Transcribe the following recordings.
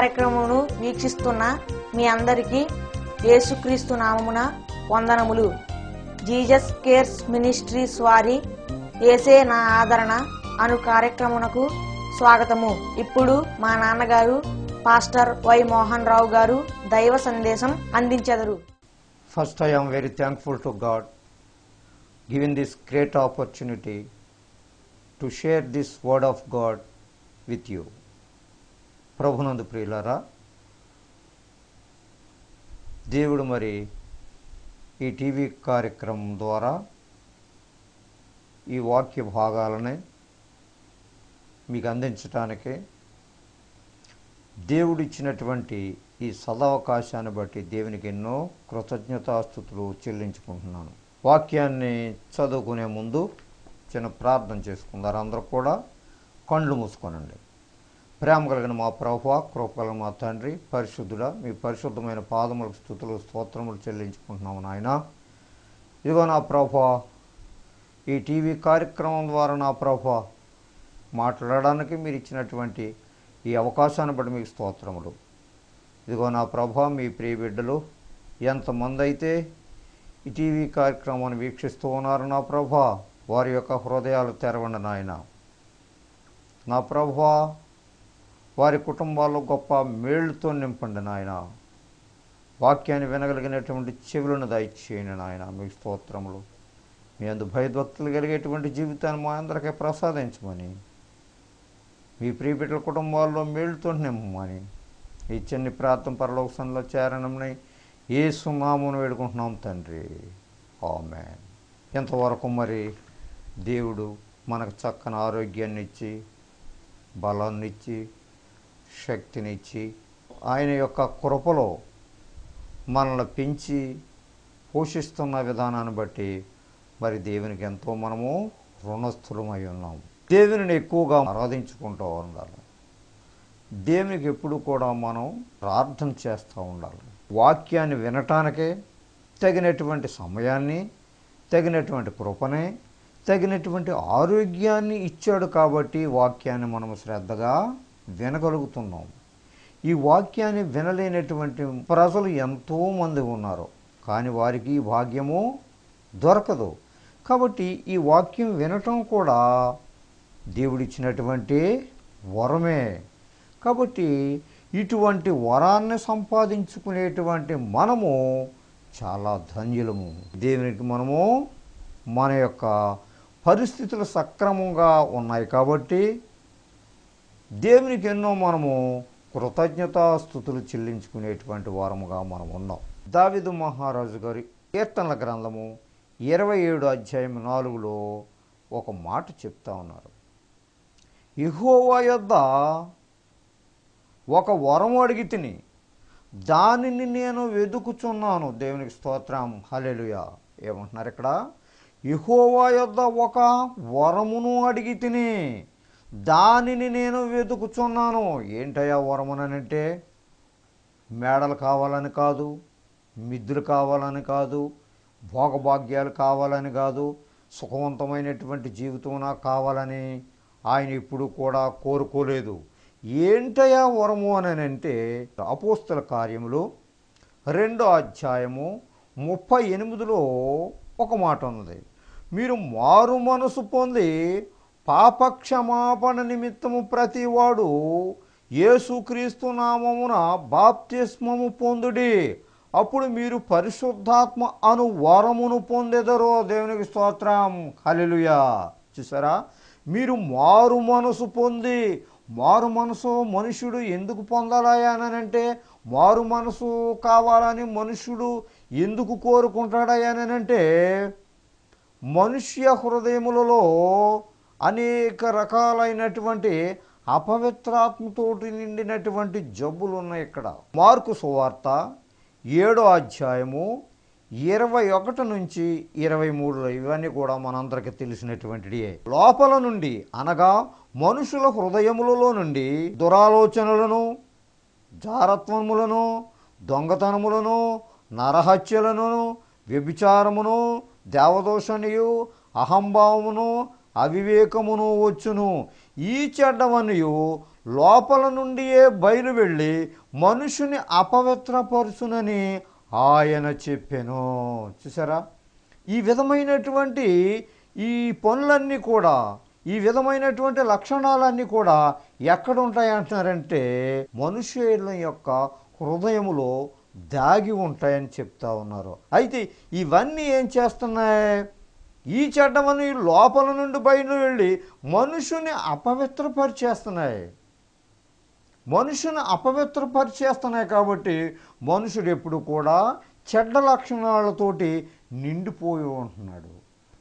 కార్యక్రమమును వీక్షిస్తున్న మీ అందరికీ యేసుక్రీస్తు నామమున వందనములు. జీసస్ కేర్స్ మినిస్ట్రీస్ వారి యేసే నా ఆదరణ అను కార్యక్రమునకు స్వాగతము. ఇప్పుడు మా నాన్నగారు పాస్టర్ వై మోహన్ రావు గారు దైవ సందేశం అందించెదరు. First, I am very thankful to God given this great opportunity to share this word of God with you. ప్రభునందు ప్రియులారా, దేవుడు మరి ఈ టీవీ కార్యక్రమం ద్వారా ఈ వాక్య భాగాలని మీకు అందించటానికి దేవుడిచ్చినటువంటి ఈ సదవకాశాన్ని బట్టి దేవునికి ఎన్నో కృతజ్ఞతాస్తుతులు చెల్లించుకుంటున్నాను. వాక్యాన్ని చదువుకునే ముందు చిన్న ప్రార్థన చేసుకుందారు. అందరూ కూడా కళ్ళు మూసుకోనండి. ప్రేమ కలిగిన మా ప్రభువా, కృప కలిగిన మా తండ్రి, పరిశుద్ధుడా, మీ పరిశుద్ధమైన పాదములకు స్తుతులు స్తోత్రములు చెల్లించుకుంటున్నాము నాయన. ఇదిగో నా ప్రభువా, ఈ టీవీ కార్యక్రమం ద్వారా నా ప్రభువా మాట్లాడడానికి మీరు ఇచ్చినటువంటి ఈ అవకాశాన్ని బట్టి మీకు స్తోత్రములు. ఇదిగో నా ప్రభువా, మీ ప్రియ బిడ్డలు ఎంతమంది అయితే ఈ టీవీ కార్యక్రమాన్ని వీక్షిస్తూ ఉన్నారు నా ప్రభువా, వారి యొక్క హృదయాలు తెరవండి నాయన. నా ప్రభువా, వారి కుటుంబాల్లో గొప్ప మేళ్లతో నింపండి నాయన. వాక్యాన్ని వినగలిగినటువంటి చెవులను దయచేయండి నాయన. మీకు స్తోత్రములు. మీ అందు భయభక్తులు కలిగేటువంటి జీవితాన్ని మా అందరికీ ప్రసాదించమని, మీ ప్రియ బిడ్డల కుటుంబాల్లో మేళ్లతో నింపమని ఈ చిన్ని ప్రార్థన పరలోకంలో చేరనమని యేసు నామమున వేడుకుంటున్నాం తండ్రి. ఆమేన్. ఇంతవరకు మరి దేవుడు మనకు చక్కని ఆరోగ్యాన్ని ఇచ్చి, బలాన్ని ఇచ్చి, శక్తినిచ్చి, ఆయన యొక్క కృపలో మనల్ని పెంచి పోషిస్తున్న విధానాన్ని బట్టి మరి దేవునికి ఎంతో మనము రుణస్థులమై ఉన్నాము. దేవుని ఎక్కువగా ఆరాధించుకుంటూ ఉండాలి. దేవునికి ఎప్పుడు కూడా మనం ప్రార్థన చేస్తూ ఉండాలి. వాక్యాన్ని వినటానికే తగినటువంటి సమయాన్ని, తగినటువంటి కృపనే, తగినటువంటి ఆరోగ్యాన్ని ఇచ్చాడు కాబట్టి వాక్యాన్ని మనం శ్రద్ధగా వినగలుగుతున్నాం. ఈ వాక్యాన్ని వినలేనటువంటి ప్రజలు ఎంతోమంది ఉన్నారు, కానీ వారికి ఈ భాగ్యము దొరకదు. కాబట్టి ఈ వాక్యం వినటం కూడా దేవుడిచ్చినటువంటి వరమే. కాబట్టి ఇటువంటి వరాన్ని సంపాదించుకునేటువంటి మనము చాలా ధన్యులము. దేవునికి మనము మన యొక్క పరిస్థితులు సక్రమంగా ఉన్నాయి కాబట్టి దేవునికి ఎన్నో మనము కృతజ్ఞతాస్తుతులు చెల్లించుకునేటువంటి వారముగా మనం ఉన్నాం. దావీదు మహారాజు గారి కీర్తనల గ్రంథము 27 అధ్యాయం 4లో ఒక మాట చెప్తా ఉన్నారు. యెహోవా యొద్ద ఒక వరం అడిగి తిని దానిని నేను వెదుకుచున్నాను. దేవునికి స్తోత్రం, హల్లెలూయా. ఏమంటున్నారు ఇక్కడ? యెహోవా యొద్ద ఒక వరమును అడిగి తిని దానిని నేను వెదుకుచున్నాను. ఏంటయ్యా వరమునంటే? మేడలు కావాలని కాదు, మిద్దులు కావాలని కాదు, భోగభాగ్యాలు కావాలని కాదు, సుఖవంతమైనటువంటి జీవితం నాకు కావాలని ఆయన ఇప్పుడు కూడా కోరుకోలేదు. ఏంటయ్యా వరము అని అంటే, అపోస్తల కార్యములు 2వ అధ్యాయము 38లో ఒక మాట ఉన్నది. మీరు మారు మనసు పొంది పాపక్షమాపణ నిమిత్తము ప్రతివాడు యేసుక్రీస్తు నామమున బాప్తిస్మము పొందుడి, అప్పుడు మీరు పరిశుద్ధాత్మ అను వరమును పొందెదరో. దేవునికి స్తోత్రం, హల్లెలూయా. చూసారా, మీరు మారు మనసు పొంది, మారు మనసు మనుషుడు ఎందుకు పొందాలయ్యానంటే, మారు మనసు కావాలని మనుషుడు ఎందుకు కోరుకుంటాడయ్యానంటే, మనుష్య హృదయములలో అనేక రకాలైనటువంటి అపవిత్రాత్మతోటి నిండినటువంటి జబ్బులు ఉన్నాయి. ఇక్కడ మార్కు సువార్త 7వ అధ్యాయము 21 నుంచి 23లో ఇవన్నీ కూడా మనందరికీ తెలిసినటువంటిది. లోపల నుండి అనగా మనుషుల హృదయములలో నుండి దురాలోచనలను, జారత్వములను, దొంగతనములను, నరహత్యలను, వ్యభిచారమును, దేవదోషణయు, అహంభావమును, అవివేకమును వచ్చును. ఈ చెడ్డవనియు లోపల నుండియే బయలు వెళ్ళి మనుషుని అపవిత్రపరుచునని ఆయన చెప్పెను. చూసారా, ఈ విధమైనటువంటి ఈ పనులన్నీ కూడా, ఈ విధమైనటువంటి లక్షణాలన్నీ కూడా ఎక్కడ ఉంటాయి అంటున్నారంటే మనుషుల యొక్క హృదయములో దాగి ఉంటాయని చెప్తా ఉన్నారు. అయితే ఇవన్నీ ఏం చేస్తున్నాయి? ఈ చెడ్డమని లోపల నుండి బయలు వెళ్ళి మనుషుని అపవిత్రపరిచేస్తున్నాయి. మనుషుని అపవిత్రపరిచేస్తున్నాయి కాబట్టి మనుషుడు ఎప్పుడు కూడా చెడ్డ లక్షణాలతోటి నిండిపోయి ఉంటున్నాడు.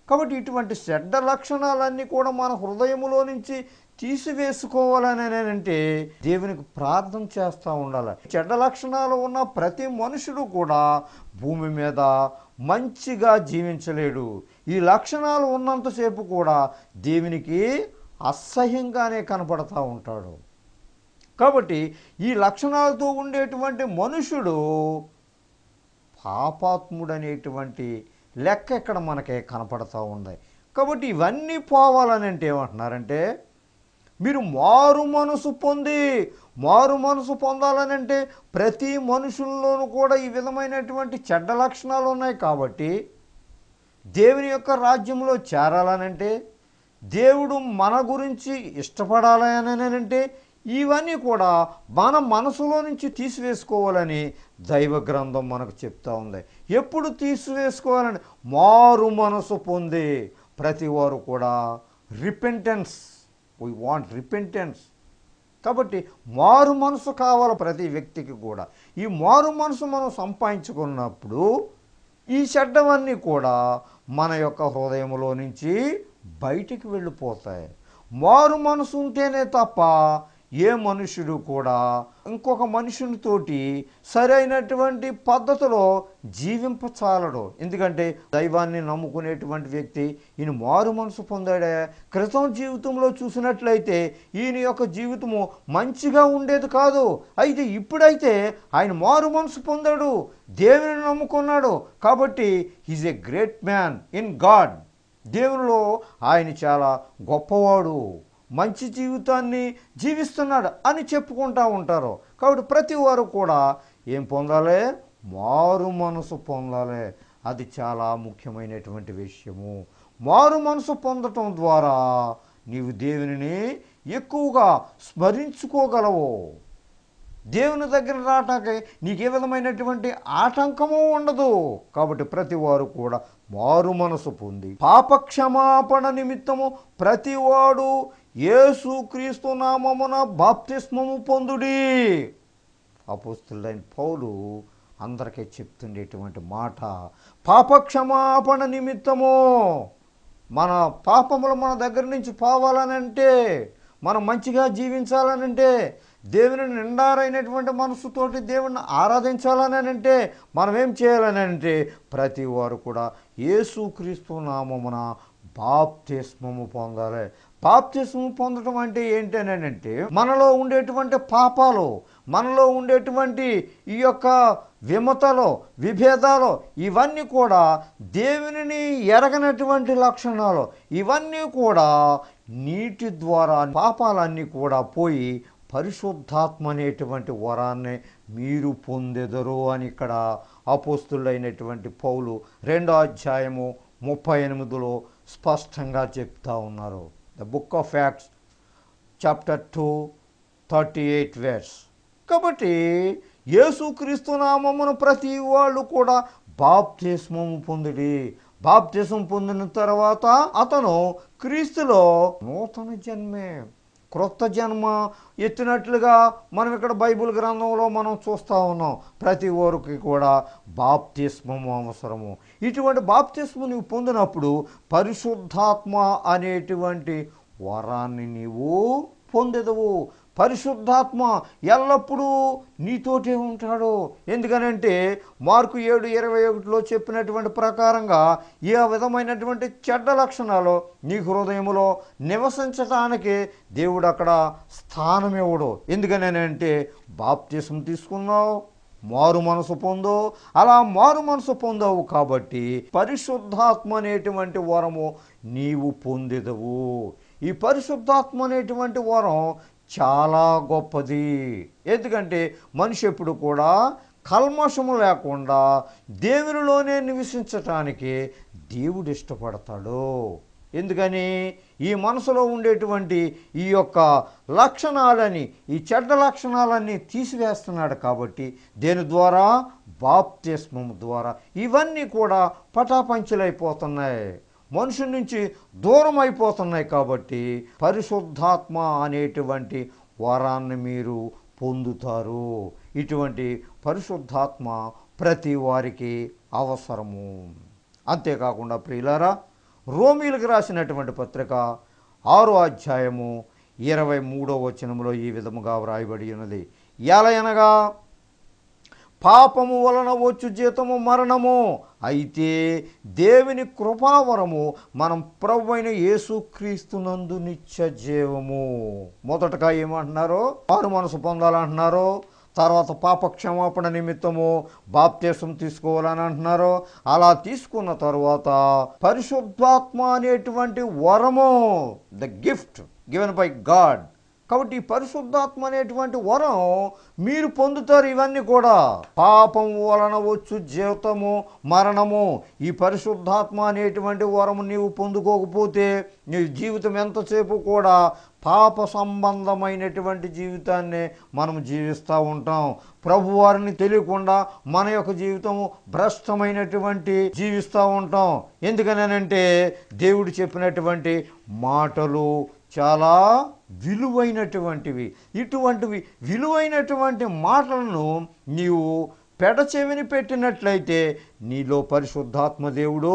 కాబట్టి ఇటువంటి చెడ్డ లక్షణాలన్నీ కూడా మన హృదయములో నుంచి తీసివేసుకోవాలని అంటే దేవునికి ప్రార్థన చేస్తూ ఉండాలి. చెడ్డ లక్షణాలు ఉన్న ప్రతి మనుషుడు కూడా భూమి మీద మంచిగా జీవించలేడు. ఈ లక్షణాలు ఉన్నంతసేపు కూడా దేవునికి అసహ్యంగానే కనపడతా ఉంటాడు. కాబట్టి ఈ లక్షణాలతో ఉండేటువంటి మనుషుడు పాపాత్ముడు అనేటువంటి లెక్క ఇక్కడ మనకి కనపడతా ఉంది. కాబట్టి ఇవన్నీ పోవాలని అంటే ఏమంటున్నారంటే మీరు మారు మనసు పొందాలని అంటే ప్రతి మనుషుల్లోనూ కూడా ఈ విధమైనటువంటి చెడ్డ లక్షణాలు ఉన్నాయి. కాబట్టి దేవుని యొక్క రాజ్యంలో చేరాలనంటే, దేవుడు మన గురించి ఇష్టపడాలని అంటే ఇవన్నీ కూడా మన మనసులో నుంచి తీసివేసుకోవాలని దైవ గ్రంథం మనకు చెప్తా ఉంది. ఎప్పుడు తీసివేసుకోవాలని? మారు మనసు పొంది ప్రతి వారు కూడా రిపెంటెన్స్, వీ వాంట్ రిపెంటెన్స్. కాబట్టి మారు మనసు కావాలి ప్రతి వ్యక్తికి కూడా. ఈ మారు మనసు మనం సంపాదించుకున్నప్పుడు ఈ చెడ్డవన్నీ కూడా మన యొక్క హృదయంలో నుంచి బయటికి వెళ్ళిపోతాయి. మారు మనసు ఉంటేనే తప్ప ఏ మనుషుడు కూడా ఇంకొక మనుషునితోటి సరైనటువంటి పద్ధతిలో జీవింపచాలడు. ఎందుకంటే దైవాన్ని నమ్ముకునేటువంటి వ్యక్తి ఈయన మారు మనసు పొందాడే, క్రితం జీవితంలో చూసినట్లయితే ఈయన యొక్క జీవితము మంచిగా ఉండేది కాదు. అయితే ఇప్పుడైతే ఆయన మారు మనసు పొందాడు, దేవుని నమ్ముకున్నాడు. కాబట్టి he's a great man in God. దేవునిలో ఆయన చాలా గొప్పవాడు, మంచి జీవితాన్ని జీవిస్తున్నాడు అని చెప్పుకుంటూ ఉంటారు. కాబట్టి ప్రతి వారు కూడా ఏం పొందాలి? మారు మనసు పొందాలి. అది చాలా ముఖ్యమైనటువంటి విషయము. మారు మనసు పొందటం ద్వారా నీవు దేవునిని ఎక్కువగా స్మరించుకోగలవు. దేవుని దగ్గర రావటానికి నీకే విధమైనటువంటి ఆటంకము ఉండదు. కాబట్టి ప్రతి వారు కూడా మారు మనసు పొంది పాపక్షమాపణ నిమిత్తము ప్రతివాడు యేసుక్రీస్తు నామమున బాప్తిస్మము పొందుడి. అపోస్తలుడైన పౌలు అందరికీ చెప్తుండేటువంటి మాట, పాపక్షమాపణ నిమిత్తము. మన పాపములు మన దగ్గర నుంచి పోవాలనంటే, మనం మంచిగా జీవించాలనంటే, దేవుని నిండారైనటువంటి మనసుతోటి దేవుని ఆరాధించాలని అంటే మనం ఏం చేయాలని అంటే ప్రతి వారు కూడా యేసుక్రీస్తు నామమున బాప్తిస్మము పొందాలి. బాప్తిస్మము పొందడం అంటే ఏంటి అని అంటే మనలో ఉండేటువంటి పాపాలు, మనలో ఉండేటువంటి ఈ యొక్క విమతలు, విభేదాలు, ఇవన్నీ కూడా దేవునిని ఎరగనటువంటి లక్షణాలు, ఇవన్నీ కూడా నీటి ద్వారా పాపాలన్నీ కూడా పోయి పరిశుద్ధాత్మ అనేటువంటి వరాన్ని మీరు పొందెదరు అని ఇక్కడ అపోస్తులైనటువంటి పౌలు 2వ అధ్యాయము 38లో స్పష్టంగా చెప్తా ఉన్నారు. The book of acts chapter 2:38 verse. కాబట్టి యేసుక్రీస్తు నామమున ప్రతి వాళ్ళు కూడా బాప్తిస్మము పొందిడి. బాప్తిస్మం పొందిన తర్వాత అతను క్రీస్తులో నూతన జన్మే, క్రొత్త జన్మ ఎత్తినట్లుగా మనం ఇక్కడ బైబిల్ గ్రంథంలో మనం చూస్తూ ఉన్నాం. ప్రతి ఒక్కరికి కూడా బాప్తిస్మము అవసరము. ఇటువంటి బాప్తిస్మం నీవు పొందినప్పుడు పరిశుద్ధాత్మ అనేటువంటి వరాన్ని నీవు పొందెదవు. పరిశుద్ధాత్మ ఎల్లప్పుడూ నీతోటే ఉంటాడు. ఎందుకనంటే మార్కు 7:21లో చెప్పినటువంటి ప్రకారంగా ఏ విధమైనటువంటి చెడ్డ లక్షణాలు నీ హృదయంలో నివసించటానికి దేవుడు అక్కడ స్థానం ఇవ్వడు. ఎందుకనంటే బాప్తిసం తీసుకున్నావు, మారు మనసు పొందో, అలా మారు మనసు పొందావు కాబట్టి పరిశుద్ధాత్మ అనేటువంటి వరము నీవు పొందెదవు. ఈ పరిశుద్ధాత్మ అనేటువంటి వరం చాలా గొప్పది. ఎందుకంటే మనిషి ఎప్పుడు కూడా కల్మషము లేకుండా దేవునిలోనే నివసించటానికి దేవుడు ఇష్టపడతాడు. ఎందుకని ఈ మనసులో ఉండేటువంటి ఈ యొక్క లక్షణాలని, ఈ చెడ్డ లక్షణాలన్నీ తీసివేస్తున్నాడు. కాబట్టి దేని ద్వారా? బాప్తిస్మము ద్వారా ఇవన్నీ కూడా పటాపంచలైపోతున్నాయి, మనుషుల నుంచి దూరం అయిపోతున్నాయి. కాబట్టి పరిశుద్ధాత్మ అనేటువంటి వరాన్ని మీరు పొందుతారు. ఇటువంటి పరిశుద్ధాత్మ ప్రతి వారికి అవసరము. అంతేకాకుండా ప్రియులారా, రోమీలకు రాసినటువంటి పత్రిక 6వ అధ్యాయము 23వ వచనములో ఈ విధముగా వ్రాయబడి ఉన్నది. ఎలయనగా పాపము వలన వచ్చు జీతము మరణము, అయితే దేవుని కృపావరము మనం ప్రభువైన యేసుక్రీస్తునందు నిత్య జీవము. మొదటగా ఏమంటున్నారో మారు మనసు పొందాలంటున్నారో, తర్వాత పాప క్షమాపణ నిమిత్తము బాప్తిసం తీసుకోవాలని అంటున్నారు. అలా తీసుకున్న తర్వాత పరిశుద్ధాత్మ అనేటువంటి వరము, the gift given by God. కాబట్టి ఈ పరిశుద్ధాత్మ అనేటువంటి వరం మీరు పొందుతారు. ఇవన్నీ కూడా పాపం వలన వచ్చు జీవితము మరణము. ఈ పరిశుద్ధాత్మ అనేటువంటి వరము నీవు పొందుకోకపోతే నీ జీవితం ఎంతసేపు కూడా పాప సంబంధమైనటువంటి జీవితాన్ని మనం జీవిస్తూ ఉంటాం. ప్రభువారిని తెలియకుండా మన యొక్క జీవితము భ్రష్టమైనటువంటి జీవిస్తూ ఉంటాం. ఎందుకనంటే దేవుడు చెప్పినటువంటి మాటలు చాలా విలువైనటువంటివి. ఇటువంటివి విలువైనటువంటి మాటలను నీవు పెడచెవిని పెట్టినట్లయితే నీలో పరిశుద్ధాత్మ దేవుడు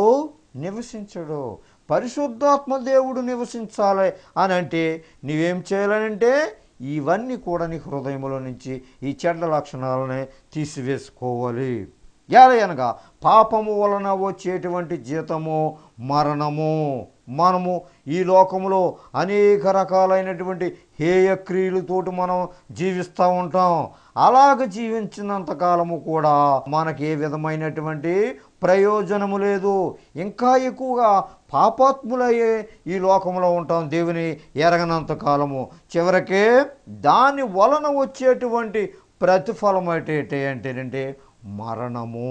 నివసించడు. పరిశుద్ధాత్మ దేవుడు నివసించాలి అని అంటే నీవేం చేయాలనంటే ఇవన్నీ కూడా నీ హృదయంలో నుంచి ఈ చెడ్డ లక్షణాలని తీసివేసుకోవాలి. ఎలయనగా పాపము వలన వచ్చేటువంటి జీతము మరణము. మనము ఈ లోకంలో అనేక రకాలైనటువంటి హేయ క్రియలతోటి మనం జీవిస్తూ ఉంటాం. అలాగ జీవించినంతకాలము కూడా మనకి ఏ విధమైనటువంటి ప్రయోజనము లేదు. ఇంకా ఎక్కువగా పాపాత్ములయ్యే ఈ లోకంలో ఉంటాం దేవుని ఎరగనంత కాలము. చివరికే దాని వలన వచ్చేటువంటి ప్రతిఫలం ఏంటంటే మరణము.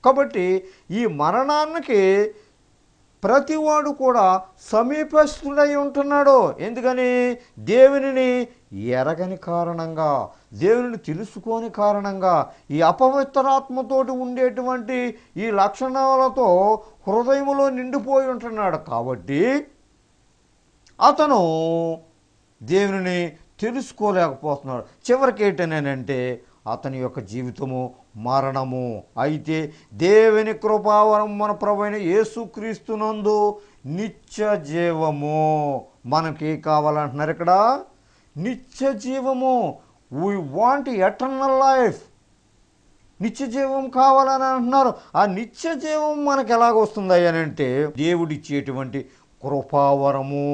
కాబట్టి ఈ మరణానికి ప్రతివాడు కూడా సమీపస్తుడై ఉంటున్నాడు. ఎందుకని? దేవునిని ఎరగని కారణంగా, దేవుని తెలుసుకోని కారణంగా, ఈ అపవిత్రాత్మతోటి ఉండేటువంటి ఈ లక్షణాలతో హృదయంలో నిండిపోయి ఉంటున్నాడు. కాబట్టి అతను దేవుని తెలుసుకోలేకపోతున్నాడు. చివరికి ఏంటనేనంటే అతని యొక్క జీవితము మరణము. అయితే దేవుని కృపావరం మన ప్రభువైన యేసుక్రీస్తునందు నిత్య జీవము. మనకి కావాలంటున్నారు ఇక్కడ నిత్య జీవము. We want eternal life. నిత్య జీవం కావాలని అంటున్నారు. ఆ నిత్య జీవం మనకు ఎలాగొస్తుంది అని అంటే దేవుడిచ్చేటువంటి కృపావరము.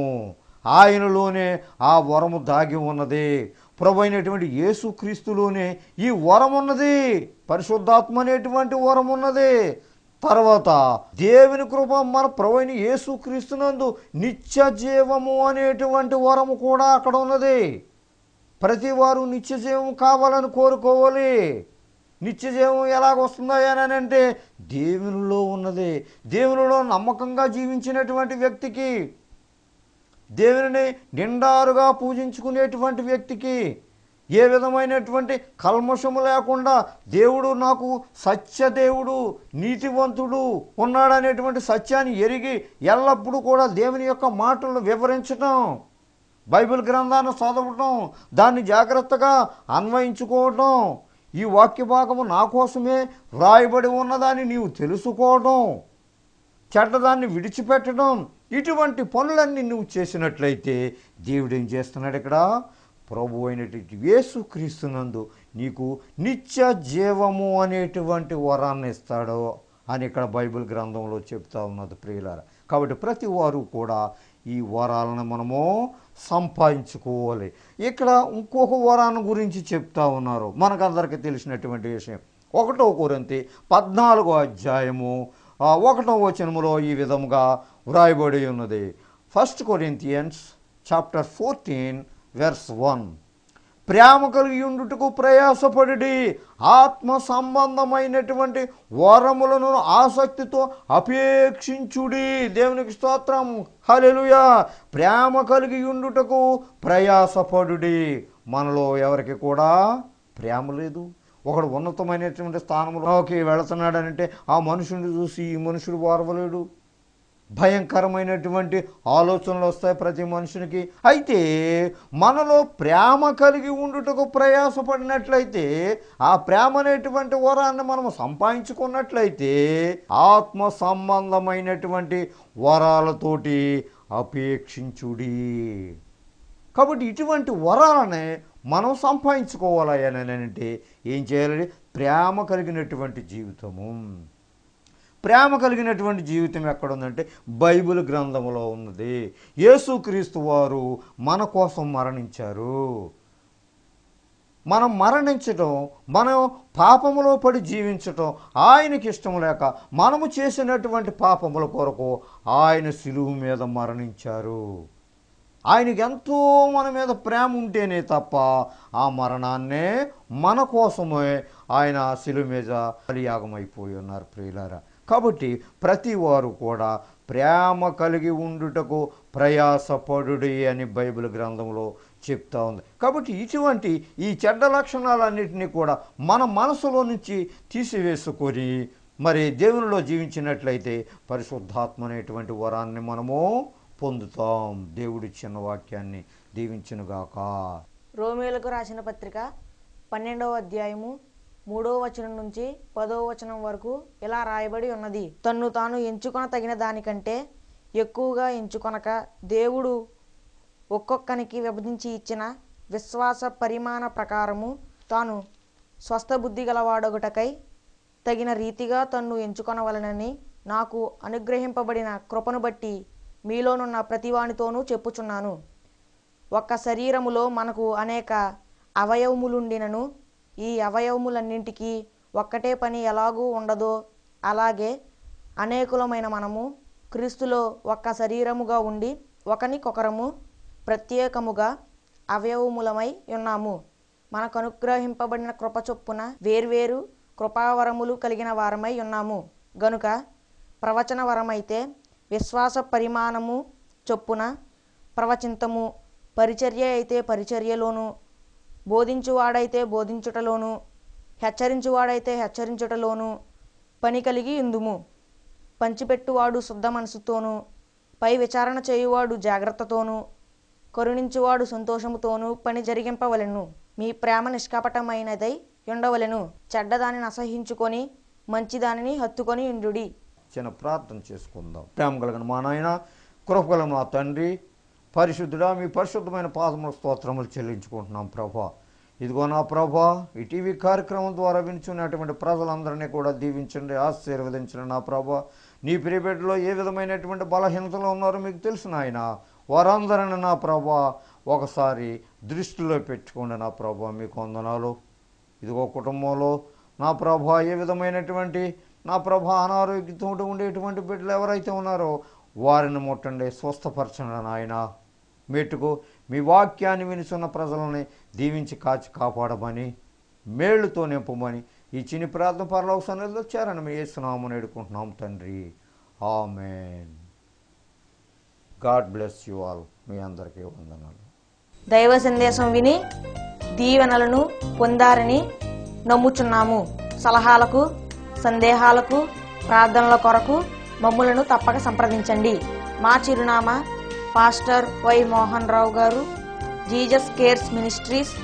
ఆయనలోనే ఆ వరము దాగి ఉన్నది. ప్రభు అయినటువంటి యేసుక్రీస్తులోనే ఈ వరం ఉన్నది. పరిశుద్ధాత్మ అనేటువంటి వరం ఉన్నది. తర్వాత దేవుని కృప మన ప్రభు అయిన యేసుక్రీస్తునందు నిత్య జీవము అనేటువంటి వరము కూడా అక్కడ ఉన్నది. ప్రతి వారు నిత్య జీవం కావాలని కోరుకోవాలి. నిత్య జీవం ఎలాగొస్తుందా అని అంటే దేవునిలో ఉన్నది. దేవునిలో నమ్మకంగా జీవించినటువంటి వ్యక్తికి, దేవుని నిండారుగా పూజించుకునేటువంటి వ్యక్తికి, ఏ విధమైనటువంటి కల్మషము లేకుండా దేవుడు నాకు సత్యదేవుడు, నీతివంతుడు ఉన్నాడనేటువంటి సత్యాన్ని ఎరిగి ఎల్లప్పుడూ కూడా దేవుని యొక్క మాటలను వివరించటం, బైబిల్ గ్రంథాన్ని చదవటం, దాన్ని జాగ్రత్తగా అన్వయించుకోవటం, ఈ వాక్య భాగము నా కోసమే వ్రాయబడి ఉన్నదాన్ని నీవు తెలుసుకోవటం, చెడ్డదాన్ని విడిచిపెట్టడం, ఇటువంటి పనులన్నీ నువ్వు చేసినట్లయితే దేవుడు ఏం చేస్తున్నాడు? ఇక్కడ ప్రభు అయినటువంటి యేసుక్రీస్తునందు నీకు నిత్య జీవము అనేటువంటి వరాన్ని ఇస్తాడు అని ఇక్కడ బైబిల్ గ్రంథంలో చెప్తా ఉన్నది ప్రియులారా. కాబట్టి ప్రతి వారు కూడా ఈ వరాలను మనము సంపాదించుకోవాలి. ఇక్కడ ఇంకొక వరాన్ని గురించి చెప్తా ఉన్నారు, మనకందరికీ తెలిసినటువంటి విషయం. 1 కొరింథీ 14వ అధ్యాయము 1వ వచనములో ఈ విధముగా వ్రాయబడి ఉన్నది. 1 Corinthians chapter 14 వెర్స్ 1. ప్రేమ కలిగి ఉండుటకు ప్రయాసపడి ఆత్మ సంబంధమైనటువంటి వరములను ఆసక్తితో అపేక్షించుడి. దేవునికి స్తోత్రం, హల్లెలూయా. ప్రేమ కలిగి ఉండుటకు ప్రయాసపడుడి. మనలో ఎవరికి కూడా ప్రేమ లేదు. ఒకడు ఉన్నతమైనటువంటి స్థానంలోకి వెళుతున్నాడనంటే ఆ మనుషుని చూసి ఈ మనుషుడు ఓర్వలేడు. భయంకరమైనటువంటి ఆలోచనలు వస్తాయి ప్రతి మనుషునికి. అయితే మనలో ప్రేమ కలిగి ఉండుటకు ప్రయాసపడినట్లయితే, ఆ ప్రేమ అనేటువంటి వరాన్ని మనం సంపాదించుకున్నట్లయితే ఆత్మ సంబంధమైనటువంటి వరాలతోటి అపేక్షించుడి. కాబట్టి ఇటువంటి వరాలనే మనం సంపాదించుకోవాలి అని అంటే ఏం చేయాలి? ప్రేమ కలిగినటువంటి జీవితము. ప్రేమ కలిగినటువంటి జీవితం ఎక్కడుందంటే బైబిల్ గ్రంథంలో ఉన్నది. యేసుక్రీస్తు వారు మన కోసం మరణించారు. మనం మరణించటం, మనం పాపములో పడి జీవించటం ఆయనకి ఇష్టం లేక మనము చేసినటువంటి పాపముల కొరకు ఆయన శిలువ మీద మరణించారు. ఆయనకి ఎంతో మన మీద ప్రేమ ఉంటేనే తప్ప ఆ మరణాన్నే మన కోసమే ఆయన శిలువ మీద బలియాగం అయిపోయి ఉన్నారు ప్రియులారా. కాబట్టి ప్రతి వారు కూడా ప్రేమ కలిగి ఉండుటకు ప్రయాసపడుడి అని బైబిల్ గ్రంథంలో చెప్తా ఉంది. కాబట్టి ఇటువంటి ఈ చెడ్డ లక్షణాలన్నింటినీ కూడా మన మనసులో నుంచి తీసివేసుకొని మరి దేవునిలో జీవించినట్లయితే పరిశుద్ధాత్మ అనేటువంటి వరాన్ని మనము పొందుతాం. దేవుడిచ్చిన వాక్యాన్ని దీవించునుగాక. రోమీయులకు రాసిన పత్రిక 12వ అధ్యాయము 3వ వచనం నుంచి 10వ వచనం వరకు ఇలా రాయబడి ఉన్నది. తన్ను తాను ఎంచుకొన తగిన దానికంటే ఎక్కువగా ఎంచుకొనక దేవుడు ఒక్కొక్కనికి విభజించి ఇచ్చిన విశ్వాస పరిమాణ ప్రకారము తాను స్వస్థ బుద్ధి గలవాడొకటకై తగిన రీతిగా తన్ను ఎంచుకొనవలనని నాకు అనుగ్రహింపబడిన కృపను బట్టి మీలోనున్న ప్రతివానితోనూ చెప్పుచున్నాను. ఒక్క శరీరములో మనకు అనేక అవయవములుండినను ఈ అవయవములన్నింటికీ ఒక్కటే పని ఎలాగూ ఉండదో అలాగే అనేకులమైన మనము క్రీస్తులో ఒక్క శరీరముగా ఉండి ఒకనికొకరము ప్రత్యేకముగా అవయవములమై ఉన్నాము. మనకు అనుగ్రహింపబడిన కృప చొప్పున వేర్వేరు కృపావరములు కలిగిన వారమై ఉన్నాము గనుక ప్రవచన వరమైతే విశ్వాస పరిమాణము చొప్పున ప్రవచింతము, పరిచర్య అయితే పరిచర్యలోను, బోధించువాడైతే బోధించుటలోను, హెచ్చరించువాడైతే హెచ్చరించుటలోను పని కలిగి ఉందుము. పంచిపెట్టువాడు శుద్ధ మనసుతోనూ, పై విచారణ చేయువాడు జాగ్రత్తతోనూ, కరుణించువాడు సంతోషముతోనూ పని జరిగింపవలెను. మీ ప్రేమ నిష్కపటమైనదై ఉండవలెను. చెడ్డదానిని అసహించుకొని మంచిదానిని హత్తుకొని ఉండుడి. చిన్న ప్రార్థన చేసుకుందాం. ప్రేమ కలిగిన మా నాయన, కృపగల మా తండ్రి, పరిశుద్ధుడా, మీ పరిశుద్ధమైన పాదముల స్తోత్రములు చెల్లించుకుంటున్నాం ప్రభా. ఇదిగో నా ప్రభా, ఈ టీవీ కార్యక్రమం ద్వారా వినిచున్నటువంటి ప్రజలందరినీ కూడా దీవించండి, ఆశీర్వదించండి నా ప్రభా. నీ ప్రియబిడ్డలో ఏ విధమైనటువంటి బలహీనతలు ఉన్నారో మీకు తెలుసు నాయన. వారందరిని నా ప్రభా ఒకసారి దృష్టిలో పెట్టుకోండి నా ప్రభా. మీకు వందనాలు. ఇదిగో కుటుంబంలో నా ప్రభా ఏ విధమైనటువంటి నా ప్రభా అనారోగ్యంతో ఉండేటువంటి బిడ్డలు ఎవరైతే ఉన్నారో వారిని ముట్టండి, స్వస్థపరచండి నాయన. మెట్టుకు మీ వాక్యాన్ని వినిచున్న ప్రజలని దీవించి కాచి కాపాడమని, మేళ్లతో నింపమని ఈ చిన్ని ప్రార్థన పరలోక సన్నిధిలో చేరని మీ యేసునామమున వేడుకుంటున్నాం తండ్రి. ఆమేన్. God bless you all. మీ అందరికీ వందనాలు. దైవ సందేశం విని దీవెనలను పొందారని నమ్ముచున్నాము. సలహాలకు, సందేహాలకు, ప్రార్థనల కొరకు మమ్ములను తప్పక సంప్రదించండి. మా చిరునామా పాస్టర్ వై మోహన్ రావు గారు, Jesus cares ministries,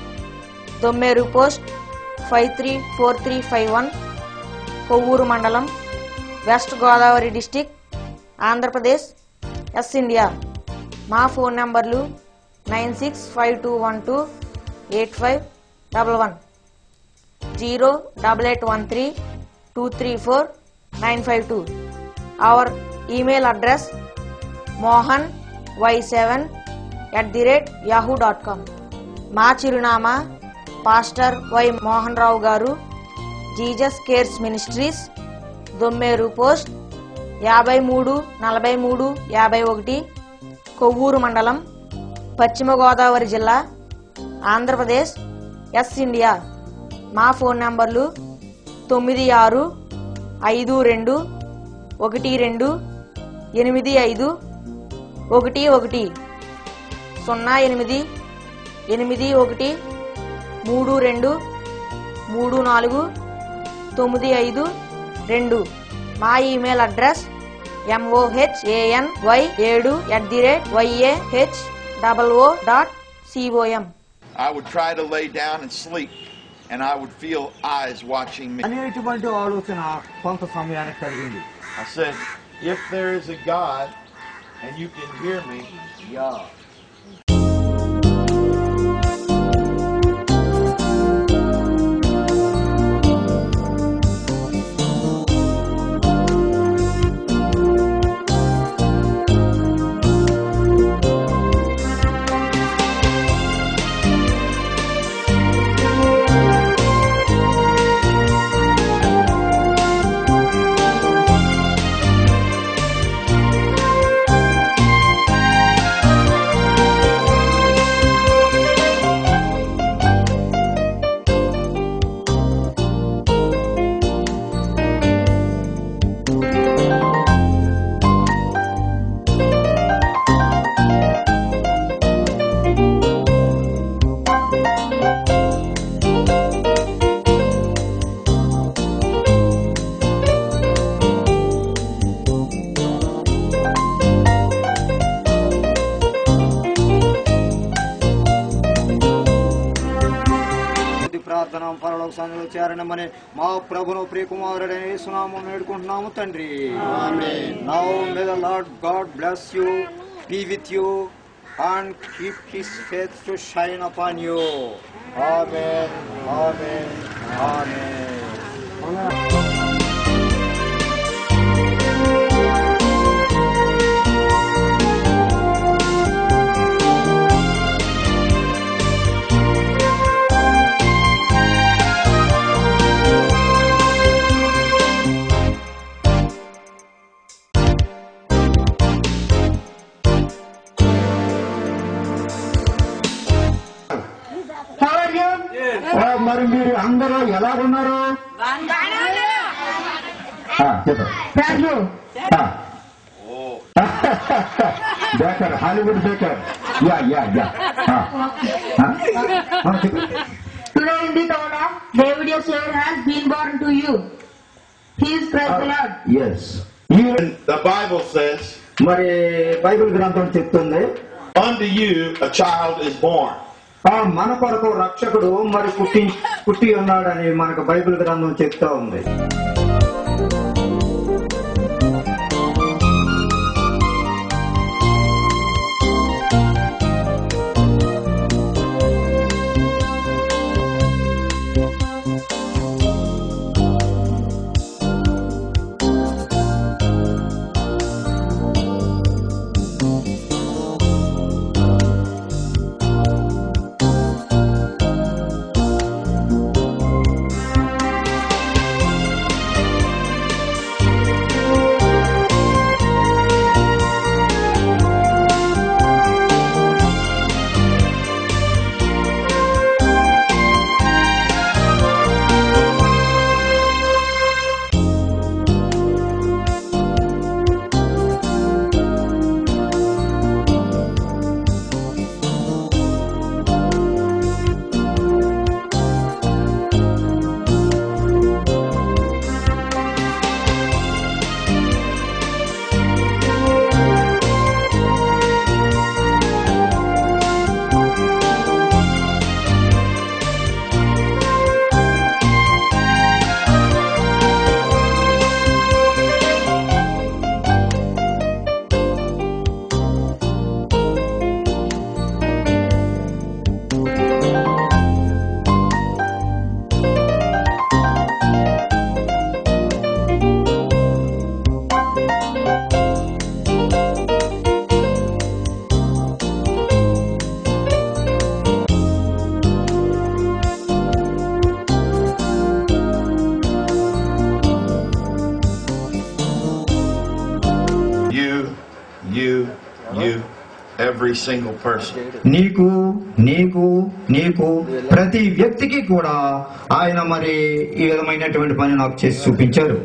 Dommeru post 534351, Kovvur మండలం, west Godavari district, Andhra Pradesh, S India. మా ఫోన్ నంబర్లు 9652128511, 08813234952. Our email address mohany7@yahoo.com. మా చిరునామా పాస్టర్ వై మోహన్ రావు గారు, Jesus cares ministries, Dommeru post 534351, Kovvur మండలం, పశ్చిమ గోదావరి జిల్లా, ఆంధ్రప్రదేశ్, ఎస్ ఇండియా. మా ఫోన్ నంబర్లు 9652128511, 0881323495. మా email address mohay7@yahoo.com. I would try to lay down and sleep, and I would feel eyes watching me. అనేటువంటి ఆలోచన కొంత సమయానికి కలిగింది. I said, if there is a God and you can hear me, yeah. ప్రార్థన పరలోక సంఘంలో చేరనమని మా ప్రభును ప్రియకుమారుడైన యేసునామమున వేడుకుంటున్నాము తండ్రి. ఆమేన్. Now may the Lord God bless you, be with you and keep his face to shine upon you. Amen. Amen. Amen. మరి మీరు అందరూ ఎలాగున్నారు? Baker, Hollywood Baker. Yeah yeah yeah. Today in the town of David your Savior has been born to you. He is Christ the Lord. Yes. The Bible says, మరి Bible గ్రంథం చెప్తుంది, unto you a child is born. మన కొరకు రక్షకుడు మరి పుట్టి ఉన్నాడని మనకు బైబిల్ గ్రంథం చెప్తా ఉంది. every single person. నీకు నీకు నీకు ప్రతి వ్యక్తికి కూడా ఆయన మరి ఈ విధమైనటువంటి పని నాకు చేసి చూపించారు.